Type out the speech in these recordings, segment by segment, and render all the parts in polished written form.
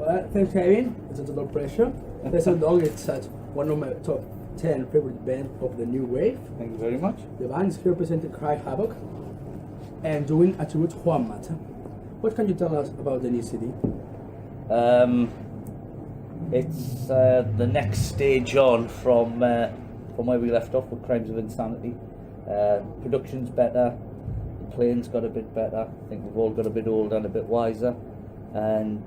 Well, thanks, Kevin. It's a total pleasure. Tysondog is one of my top 10 favorite bands of the new wave. Thank you very much. The band is here representing Cry Havoc and doing a tribute to Juan Mata. What can you tell us about the new CD? It's the next stage on from where we left off with Crimes of Insanity. Production's better, the playing's got a bit better. I think we've all got a bit older and a bit wiser, and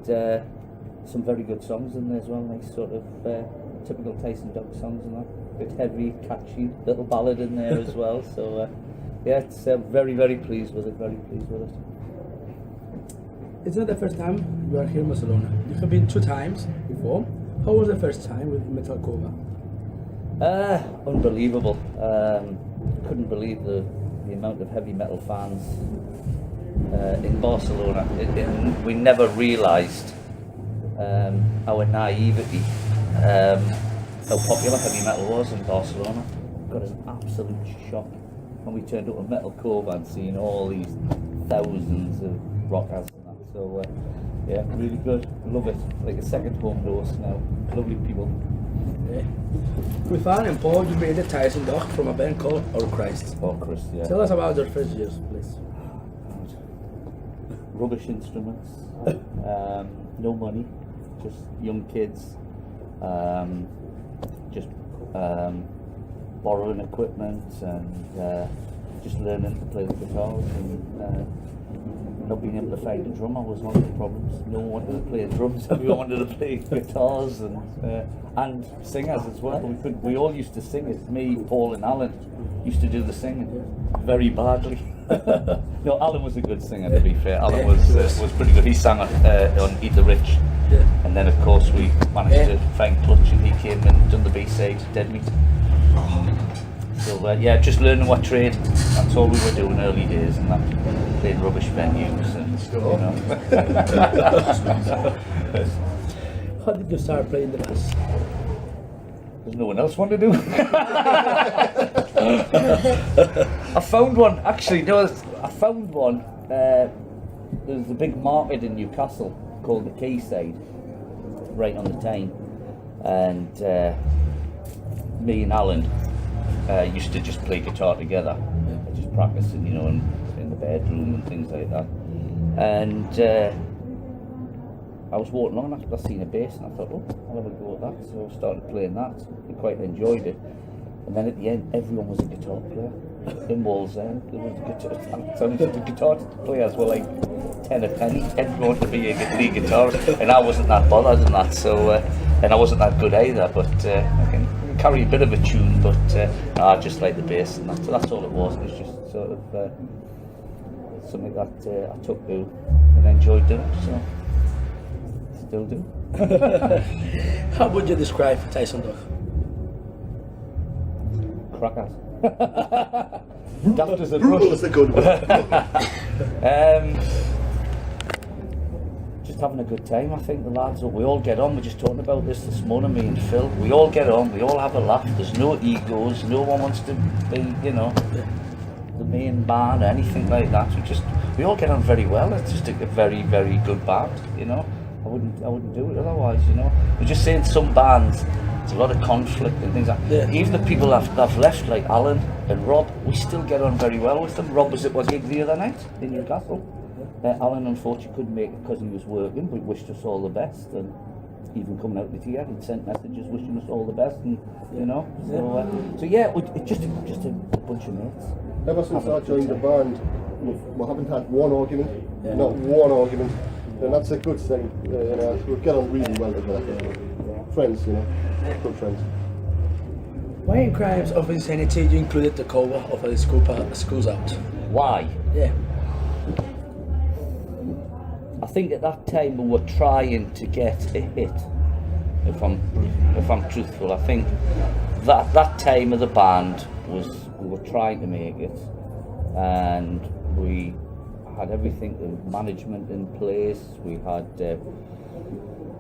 some very good songs in there as well. Nice sort of typical Tysondog songs and that. Bit heavy, catchy, little ballad in there as well. So yeah, it's very, very pleased with it. Very pleased with it. It's not the first time you are here in Barcelona. You have been 2 times before. How was the first time with Metal Cover? Unbelievable. Couldn't believe the amount of heavy metal fans in Barcelona. We never realised our naivety, how popular heavy metal was in Barcelona. Got an absolute shock when we turned up a Metal Cover and seeing all these thousands of rockers. So yeah, really good. Love it. Like a second home to us now. Lovely people. Yeah. With Alan and Paul, you made a Tysondog from a band called All Christ. All Christ, yeah. Tell us about your first years, please. Rubbish instruments. No money. Just young kids. Just borrowing equipment and just learning to play the guitars and not being able to find a drummer was one of the problems. No one wanted to play drums, everyone wanted to play guitars and singers as well. We all used to sing it. Me, Paul and Alan used to do the singing very badly. No, Alan was a good singer, to be fair. Alan was pretty good. He sang on Eat the Rich. Yeah. And then of course we managed to find Clutch and he came and done the B-side, Dead Meat. So yeah, just learning what trade. That's all we were doing early days, and that playing rubbish venues and you know. How did you start playing the bass? There's no one else want to do. I found one actually. No, I found one. There's a big market in Newcastle called the Quayside, right on the Tyne, and me and Alan used to just play guitar together, just practicing, you know, in the bedroom and things like that. And I was walking on after I seen a bass, and I thought, oh, I'll have a go at that. So I started playing that. I quite enjoyed it. And then at the end, everyone was a guitar player. In Wallsend, there was the guitar players were like 10 a penny. Everyone wanted to be a lead guitarist, and I wasn't that bothered in that. So, and I wasn't that good either. But I can carry a bit of a tune, but I just like the bass, and that's all it was. It was just sort of something that I took to and enjoyed doing. So still do. How would you describe Tysondog? Crackers. Daft as a brush. That's a good one. Just having a good time, I think. The lads, we all get on. We're just talking about this morning, me and Phil. We all get on, we all have a laugh. There's no egos, no one wants to be, you know, the main band or anything like that. We all get on very well. It's just a very, very good band, you know. I wouldn't do it otherwise, you know. We're just saying some bands, there's a lot of conflict and things like that. Even the people that have left, like Alan and Rob, we still get on very well with them. Rob was at our gig the other night in Newcastle. Alan unfortunately couldn't make it because he was working, but wished us all the best, and even coming out with here, he'd sent messages wishing us all the best, and you know. So yeah, it's just a bunch of mates. Ever since I joined the band, we haven't had one argument, not one argument, and that's a good thing. You know, we get on really well together. Friends, you know, good friends. Why in Crimes of Insanity you included the cover of a Schools Out? Why? Yeah. I think at that time we were trying to get a hit. If I'm truthful, I think that time of the band we were trying to make it, and we had everything, the management in place. We had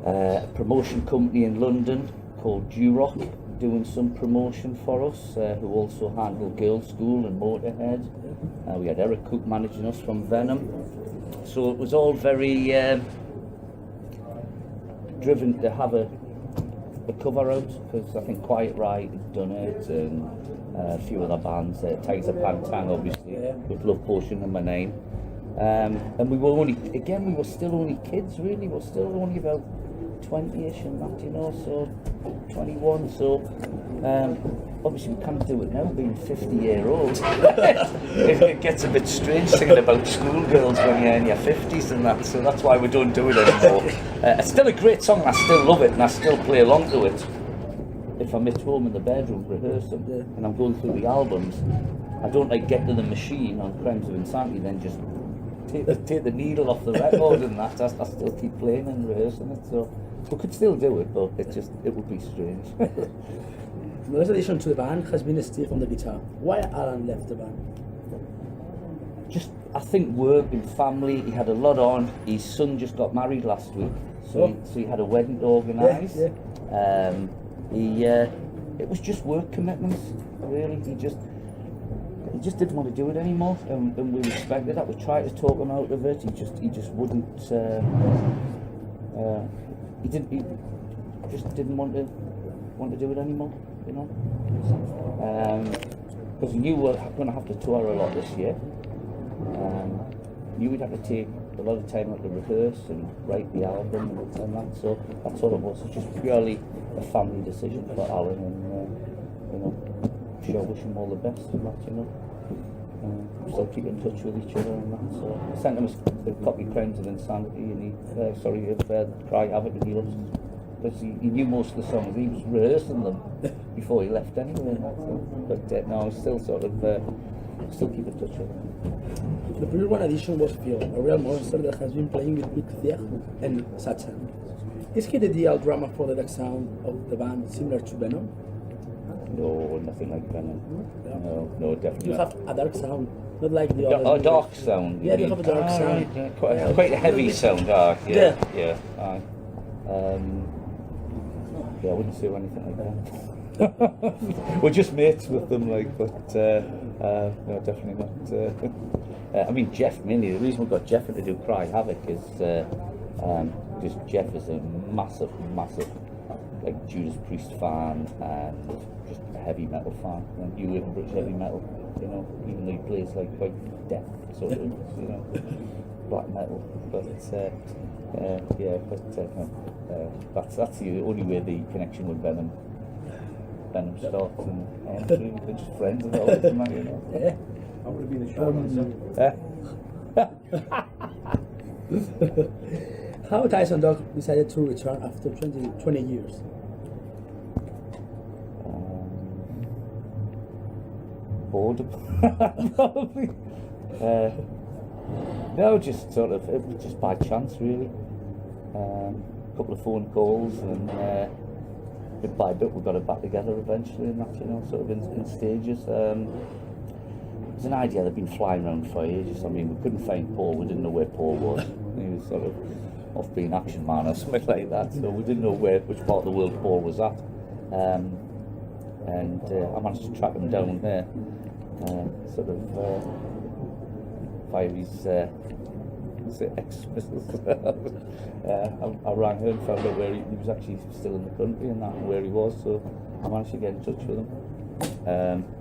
a promotion company in London called Durock doing some promotion for us, who also handled Girls' School and Motorhead. We had Eric Cook managing us from Venom. So it was all very driven to have a cover out, because I think Quiet Ride had done it, and a few other bands, Tigers of Pantang obviously, with Love Potion and My Name. And we were still only kids really, we were still only about 20ish and that, you know, so 21, so obviously we can't do it now, being 50-year-old. It gets a bit strange singing about schoolgirls when you're in your 50s and that, so that's why we don't do it anymore. It's still a great song, and I still love it, and I still play along to it. If I'm at home in the bedroom rehearsing, and I'm going through the albums, I don't like get to the machine on Crimes of Insanity, then just take the needle off the record and that. I still keep playing and rehearsing it, so we could still do it, but it would be strange. The latest addition to the band has been Steve on the guitar. Why Alan left the band? Just, I think work and family, he had a lot on. His son just got married last week, so he had a wedding to organise. It was just work commitments, really. He just didn't want to do it anymore, and we respected that. We tried to talk him out of it. He just wouldn't. He just didn't want to do it anymore, you know. Because we knew we were going to have to tour a lot this year. Knew we'd have to take a lot of time out to rehearse and write the album and that. So that's all it was. It's just purely a family decision for Alan, and you know, sure, wish him all the best and that, you know. Still keep in touch with each other and that. So I sent him a copy of Crimes of Insanity, and Cry Havoc, and he loves it. Because he knew most of the songs. He was rehearsing them before he left anyway. And that, so. But no, I still sort of still keep in touch with him. The previous one edition was Phil, a real monster that has been playing with Luc Thier and Satan. Is he the ideal drummer for the dark sound of the band, similar to Venom? No, nothing like Venom. No, definitely You not. have a dark sound, not like the other. A dark sound. Yeah, you have a dark sound. Right, yeah, quite a heavy sound. Yeah. Aye. Yeah, I wouldn't say anything like that. We're just mates with them, like, but no, definitely not. I mean, Jeff mainly. The reason we got Jeff in to do Cry Havoc is because Jeff is a massive, like Judas Priest fan and just a heavy metal fan. And you in British heavy metal, you know, even though he plays like quite death sort of, you know, black metal. But that's the only way the connection with Venom starts, and they're just friends and all this, you know. Yeah. I would have been a show myself. How Tysondog decided to return after 20 years? Boredom, probably. No, just sort of, it was just by chance, really. A couple of phone calls, and bit by bit we got it back together eventually, and that, you know, sort of in stages. It was an idea that had been flying around for ages. I mean, we couldn't find Paul, we didn't know where Paul was. He was sort of off being Action Man or something like that, so we didn't know which part of the world Paul was at. And I managed to track him down there, sort of via his ex-mistress. I rang her and found out where he was actually still in the country and that, and where he was, so I managed to get in touch with him.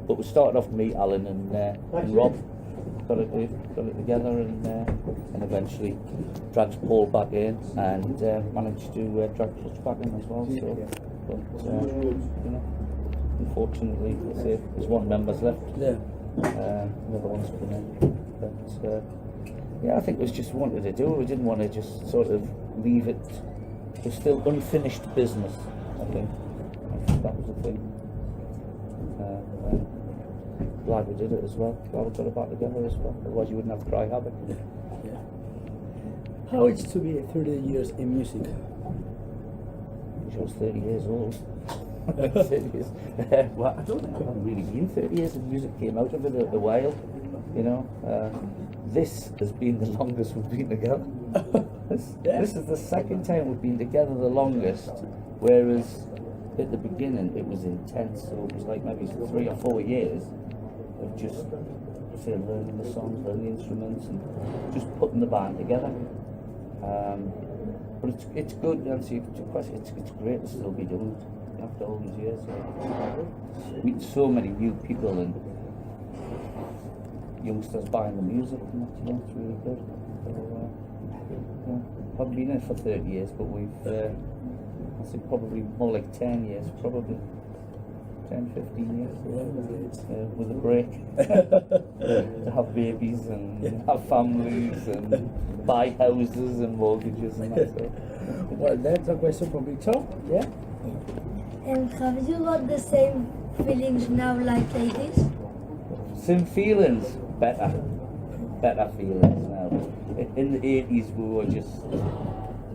But we started off, me, Alan and Rob, got it together, and eventually dragged Paul back in, and managed to drag Clutch back in as well. So, but you know, unfortunately, there's one member's left. Yeah. The other one's come in. But yeah, I think it was just wanted to do it. We didn't want to just sort of leave it. It was still unfinished business, I think that was the thing. Glad we did it as well. Glad we got it back together as well. Otherwise you wouldn't have Cry Havoc. Yeah. How is it to be 30 years in music? I was 30 years old. 30 years. Well, I don't think I haven't really been 30 years in music. Came out of it a while, you know. This has been the longest we've been together. This is the second time we've been together the longest, whereas at the beginning it was intense, so it was like maybe 3 or 4 years of just learning the songs, learning the instruments, and just putting the band together. But it's good, and see, it's great to still be doing it after all these years. Meet so many new people and youngsters buying the music, and that's, it's really good. So, I've been in it for 30 years, but we've, I think probably more like 10 years, probably 10, 15 years, with a break. To have babies and have families and buy houses and mortgages and that stuff. Well, that's a question from Victor. Yeah. And have you got the same feelings now like 80s? Same feelings, better feelings now. In the 80s we were just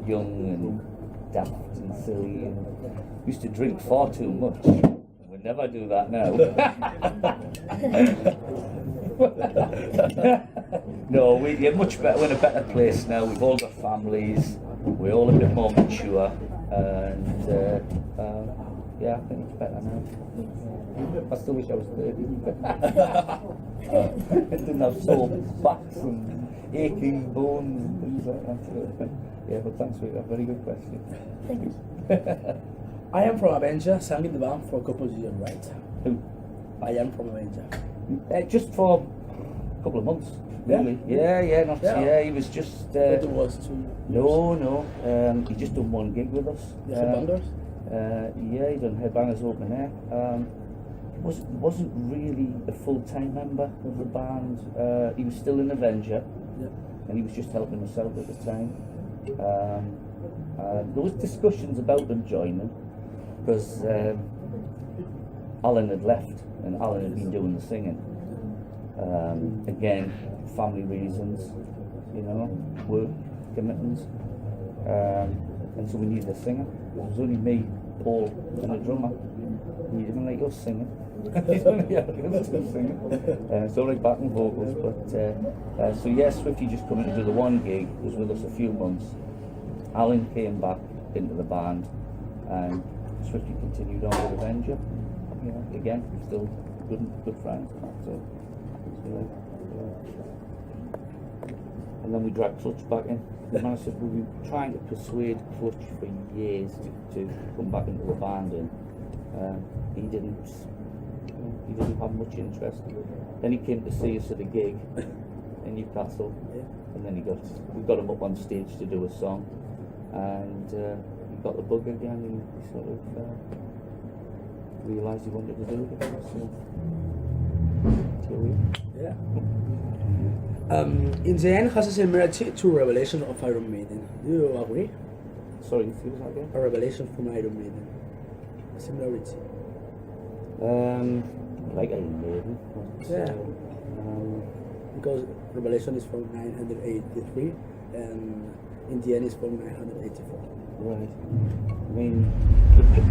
young and daft and silly and used to drink far too much. We'd never do that now. No, we're much better. We're in a better place now. We've all got families. We're all a bit more mature, and yeah, I think it's better now. I still wish I was 30. I didn't have sore backs and aching bones and things like that. Yeah, but thanks for that. Very good question. Thank you. I am from Avenger, sang in the band for a couple of years, right? Who? I am from Avenger. Just for a couple of months, really. Yeah, he was just. But it was too. No. He just done one gig with us. The Headbangers? Yeah, he done Headbangers open air. Wasn't really a full-time member of the band. He was still in Avenger, and he was just helping us out at the time. There was discussions about them joining because Alan had left and Alan had been doing the singing. Again, family reasons, work commitments, and so we needed a singer. It was only me, Paul, and a drummer. He didn't like us singing. He's only us singing. So like backing vocals, but so yeah, Swifty just coming to do the one gig, was with us a few months. Alan came back into the band, and Swifty continued on with Avenger. Again, still good friends. So, and then we dragged Clutch back in. The man said we've been trying to persuade Clutch for years to come back into the band, and he didn't have much interest. Then he came to see us at a gig in Newcastle, and then we got him up on stage to do a song, and he got the bug again, and he sort of realised he wanted to do it again. So here we are. Yeah. In the end, has a similarity to Revelation of Iron Maiden. Do you agree? Sorry, excuse that again? A Revelation from Iron Maiden. A similarity. Like Iron Maiden. Yeah. Because Revelation is from 983 and in the end is from 984. Right. I mean,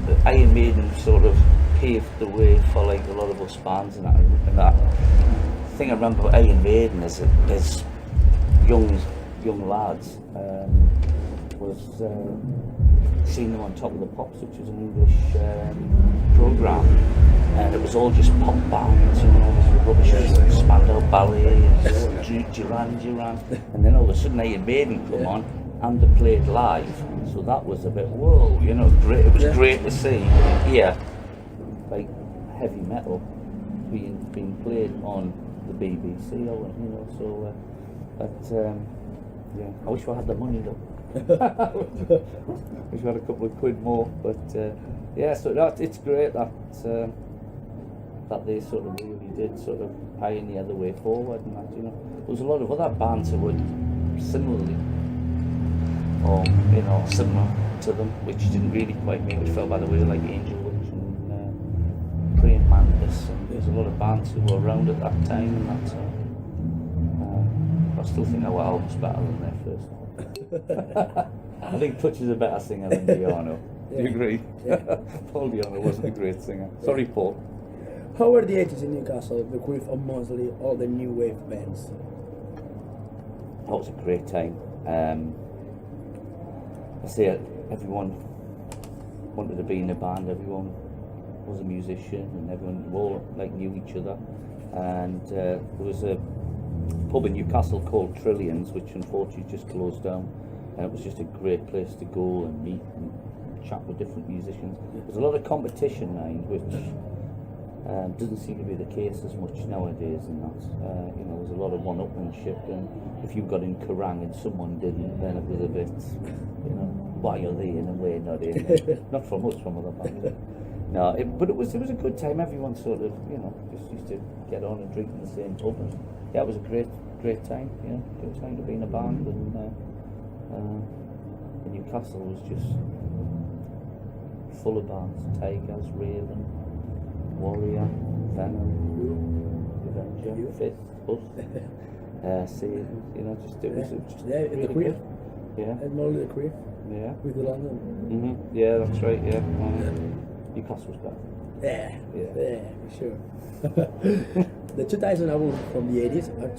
the Iron Maiden sort of paved the way for like a lot of us bands and that. The thing I remember about Iron Maiden is young lads was seeing them on Top of the Pops, which was an English programme, and it was all just pop bands, rubbish, Spandau Ballet, Duran, and then all of a sudden Iron Maiden come on and they played live, so that was a bit whoa, great. It was great to see here, like heavy metal being played on the BBC, so yeah, I wish I had the money though. Wish I had a couple of quid more, but yeah, so it's great that they sort of really did sort of pioneer the way forward, and that, there was a lot of other bands who were similarly, or similar to them, which didn't really quite make it fell by the way, like Angel Witch and Praying Mantis, and there's a lot of bands who were around at that time, and that. I still think our album's better than their first. I think Touch is a better singer than Diano. Do you agree? Yeah. Paul Diano wasn't a great singer. Sorry, Paul. How were the 80s in Newcastle with mostly all the new wave bands? That was a great time. I say everyone wanted to be in a band, everyone was a musician, and everyone all knew each other. And there was a pub in Newcastle called Trillions, which unfortunately just closed down. and it was just a great place to go and meet and chat with different musicians. There's a lot of competition now, which doesn't seem to be the case as much nowadays. And that, you know, there's a lot of one-upmanship, and if you got in Kerrang and someone didn't, then it was a bit, you know, why are they in and we're not in? Not from us, from other bands. No, but it was a good time. Everyone sort of, you know, just used to get on and drink in the same pub. And yeah, it was a great time. You know, good time to be in a band. And Newcastle was just full of bands: Tigers, Raven, Warrior, Venom, Avenger, Fifth, us, Satan. You know, just it was just Yeah, in really the Queen. good. Yeah, And Molly the Queen yeah. with the London. Yeah, that's right. Yeah, Newcastle was better. Yeah, Yeah. for sure. The 2000 albums from the 80s are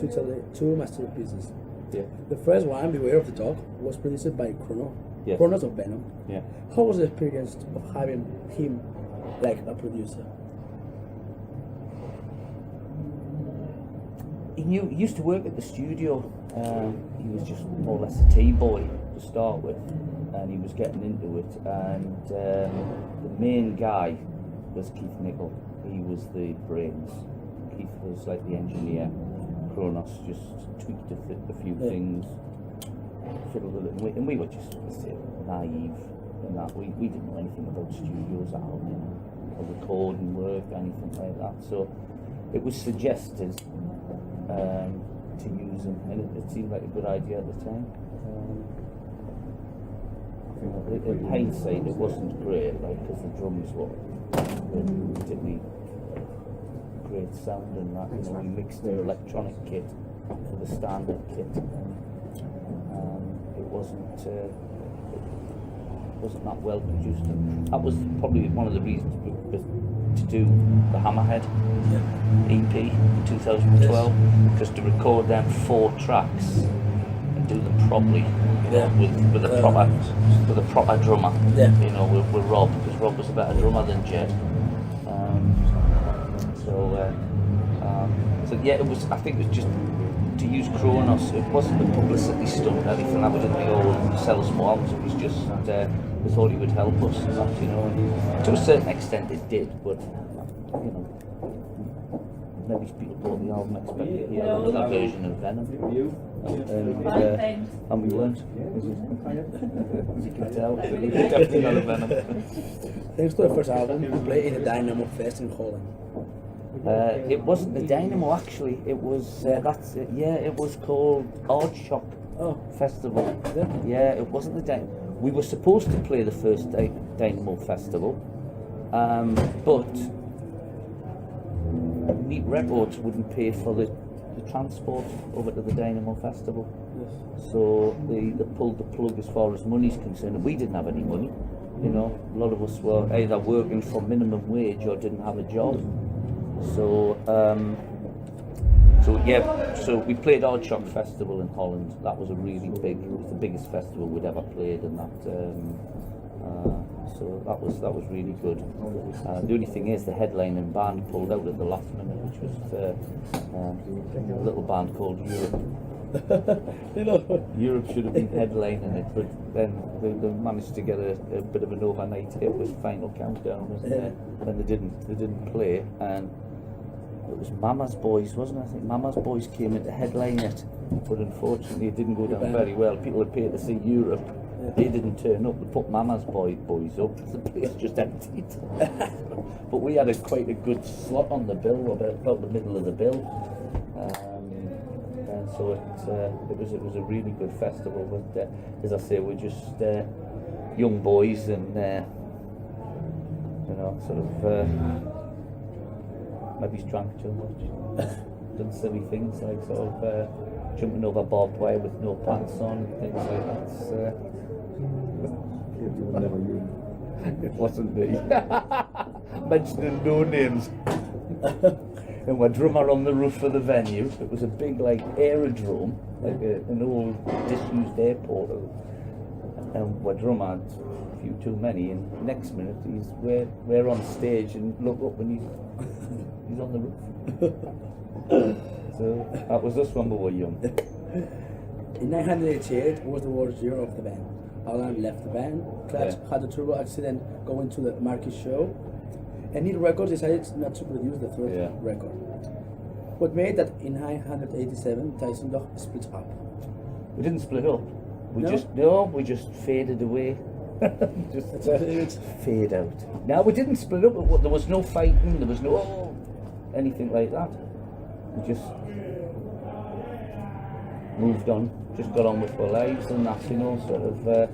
two masterpieces. Yeah, The first one, Beware of the Dog, was produced by Chrono. Yes. Chronos of Venom. yeah. How was the experience of having him like a producer? He used to work at the studio. He was just more or less a T-boy to start with, and he was getting into it. And the main guy was Keith Nichol. He was the brains. Keith was like the engineer. Kronos just tweaked a few things, fiddled with it, and we were just naive in that. We didn't know anything about studios, album, or recording work, anything like that. So it was suggested to use him, and it seemed like a good idea at the time. In hindsight, it wasn't great, like, because the drums were particularly great sound and that. You know, we mixed the electronic kit with the standard kit, and it wasn't that well produced. And that was probably one of the reasons to do the Hammerhead EP in 2012, because to record them 4 tracks and do them properly, you know, with a proper drummer, you know, with Rob, because Rob was a better drummer than Jed. So yeah, it was. I think it was just to use Kronos. It wasn't a publicity stunt or anything. I didn't think, oh, sell some more albums. It was just we thought he would help us, and that, you know. And to a certain extent, it did. But you know, maybe people bought the album expecting to hear another version of Venom, and we weren't. As you can tell, we were definitely not a Venom. Thanks to the first album, you played in the Dynamo Fest in Holland. It wasn't the Dynamo, actually. It was that's it. Yeah, it was called Aardschok Festival. Yeah, it wasn't the Dynamo. We were supposed to play the first Dynamo Festival, but Neat Records wouldn't pay for the transport over to the Dynamo Festival. So they pulled the plug as far as money's concerned. And we didn't have any money. You know, a lot of us were either working for minimum wage or didn't have a job. So so we played Aardschok Festival in Holland. That was it was the biggest festival we'd ever played, and that so that was really good. The only thing is, the headlining band pulled out at the last minute, which was a little band called Europe. Europe should have been headlining it, but then they managed to get a bit of an overnight hit with Final Countdown, and then they didn't play, and it was Mama's Boys, wasn't it? I think Mama's Boys came in to headline it, but unfortunately it didn't go down very well. People had paid to see Europe. They didn't turn up. They put Mama's Boys up. The place just emptied. But we had quite a good slot on the bill, about the middle of the bill. And so it was a really good festival. But as I say, we're just young boys, and you know, sort of maybe drank too much, done silly things like sort of jumping over barbed wire with no pants on, things like that. It wasn't me. Mentioning no names. And my drummer on the roof of the venue. It was a big, like, aerodrome, like an old disused airport. And my drummer had a few too many, and next minute we're on stage, and look up and he's on the roof. So that was us when we were young. In 1988 was the worst year of the band. Alan left the band, Clutch had a terrible accident going to the Marquis show, and Need Records decided not to produce the third record. What made that in 1987 Tysondog split up? We didn't split up. We just faded away. just fade out. No, we didn't split up. There was no fighting. There was no anything like that. We just moved on. Just got on with our lives and that, you know. Sort of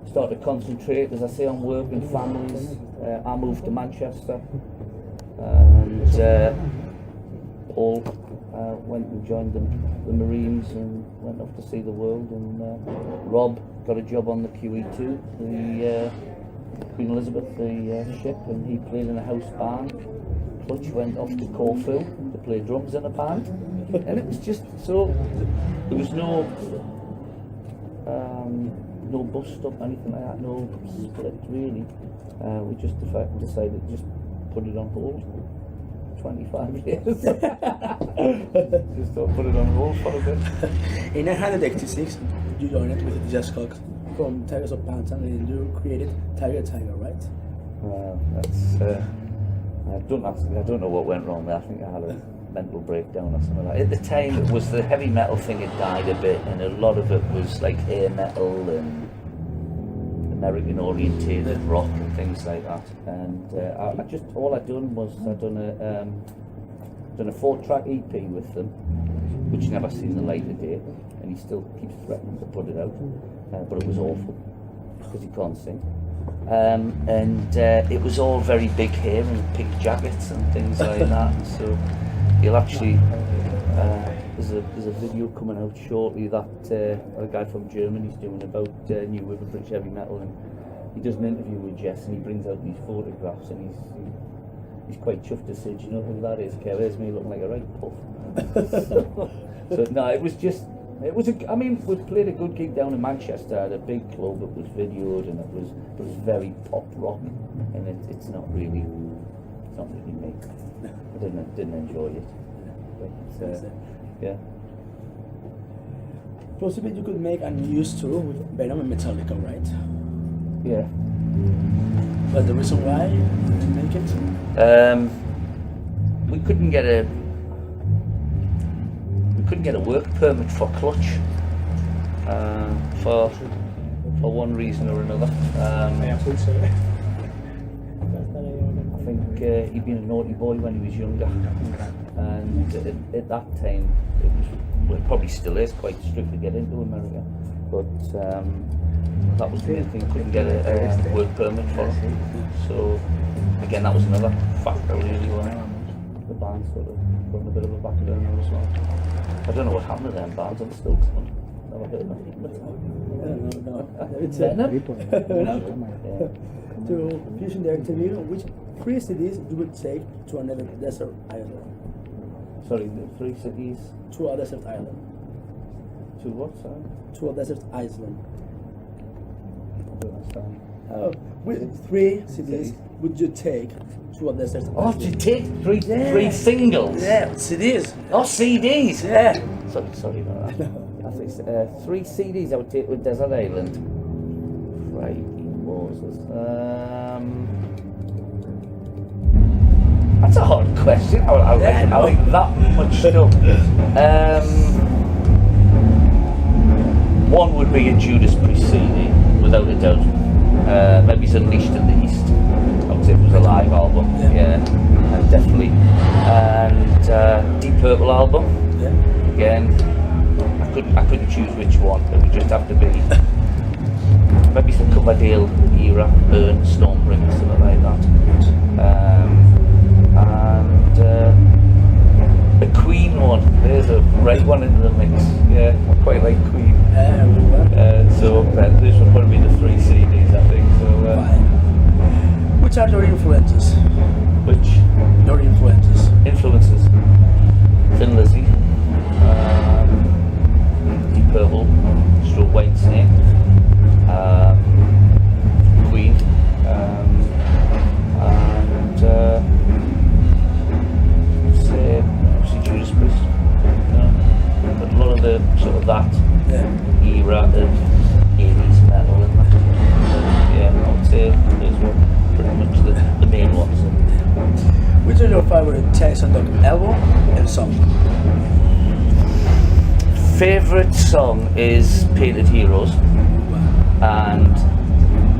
started to concentrate, as I say, on work and families. I moved to Manchester, and Paul went and joined the Marines and went off to see the world. And Rob got a job on the QE2, the Queen Elizabeth, the ship, and he played in a house band. Clutch went off to Corfu to play drums in a band, and it was just so. There was no bust up, anything like that, no split really. We just decided to just put it on hold. 25 years. Just put it on hold for a bit. In 1986, you joined with Jazz Cox from Tigers of Pantan, and you created Tiger, right? That's I don't know what went wrong there. I think I had a mental breakdown or something like that. At the time, it was the heavy metal thing had died a bit, and a lot of it was like hair metal and American orientated rock and things like that. And I just all I'd done was done a 4-track EP with them, which never seen the light of day, and he still keeps threatening to put it out. But it was awful because he can't sing. And it was all very big hair and pink jackets and things like that. And so you'll actually there's a video coming out shortly that a guy from Germany's doing about NWOBHM British heavy metal, and he does an interview with Jess, and he brings out these photographs, and he's quite chuffed to say, do you know who that is? Kev, there's me looking like a right puff. So no, it was I mean, we played a good gig down in Manchester at a big club. It was videoed, and it was very pop rock, and it's not really me. I didn't enjoy it. But, yeah. Possibly you could make a new tour with Venom and Metallica, right? Yeah. But the reason why you didn't make it? We couldn't get a work permit for Clutch for one reason or another. I think he'd been a naughty boy when he was younger, and at that time it probably still is quite strict to get into America, but that was the main thing. Couldn't get a work permit for him. So again, that was another factor really why the band sort of got a bit of a back burner as well. I don't know what happened to them bands. I'm still never heard of them. To finish the interview, which 3 cities you would take to another desert island? Sorry, the 3 cities? To a desert island. To what, sorry? To a desert island. I don't understand. Which 3 cities would you take to a desert island? Oh, to take 3 singles? Yeah, CDs. Oh, CDs? Yeah. Sorry about that. I think 3 CDs I would take to a desert island. Right, Moses. That's a hard question. I like that much stuff. One would be a Judas Priest CD, without a doubt. Maybe it's Unleashed in the East. I would say it was a live album. Yeah, definitely. And Deep Purple album. Yeah. Again, I couldn't choose which one. It would just have to be maybe some Coverdale era, Burn, Stormbringer, something like that. And the Queen one. There's a right one into the mix. Yeah, I quite like Queen. So this would probably be the 3 CDs, I think. So. Which are your influences? Your influences? Influences. Thin Lizzy, Deep Purple, Stroke White Snake, Queen, and say Judas Priest. But a lot of the sort of that Tysondog album and song. Favourite song is Painted Heroes, and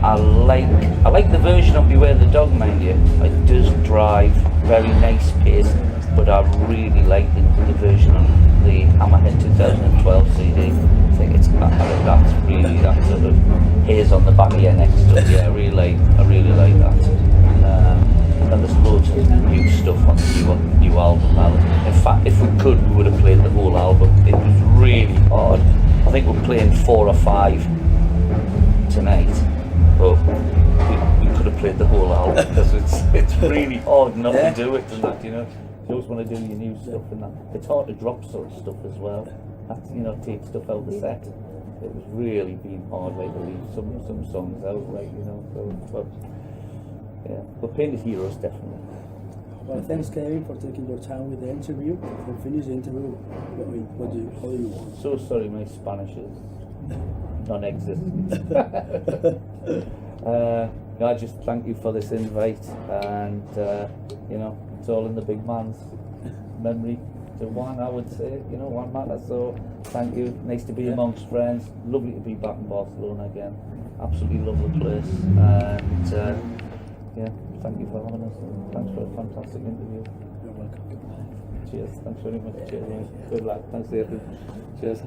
I like the version of Beware the Dog, mind you. It does drive very nice pace, but I really like the version on the Hammerhead 2012 CD. I think that's really that sort of haze on the back of your neck stuff. Yeah, I really like that. And there's loads of new stuff on the new album now. In fact, if we could, we would have played the whole album. It was really hard. I think we're playing 4 or 5 tonight, but we could have played the whole album because it's really hard not to do it and that, you know. You always want to do your new stuff and that. It's hard to drop sort of stuff as well. Have to, you know, take stuff out of the set. It was really been hard, like, to leave some songs out, like, you know. So, but yeah, but Painted Heroes definitely. Well, thanks, Kevin, for taking your time with the interview. To finish the interview, how do you want? So sorry, my Spanish is non-existent. I just thank you for this invite, and you know, it's all in the big man's memory. To one, I would say, you know, one matter. So thank you. Nice to be amongst friends. Lovely to be back in Barcelona again. Absolutely lovely place, and yeah, thank you for having us. Thanks for a fantastic interview. You're welcome. Cheers. Thanks very much. Cheers. Good luck. Thanks, David. Cheers.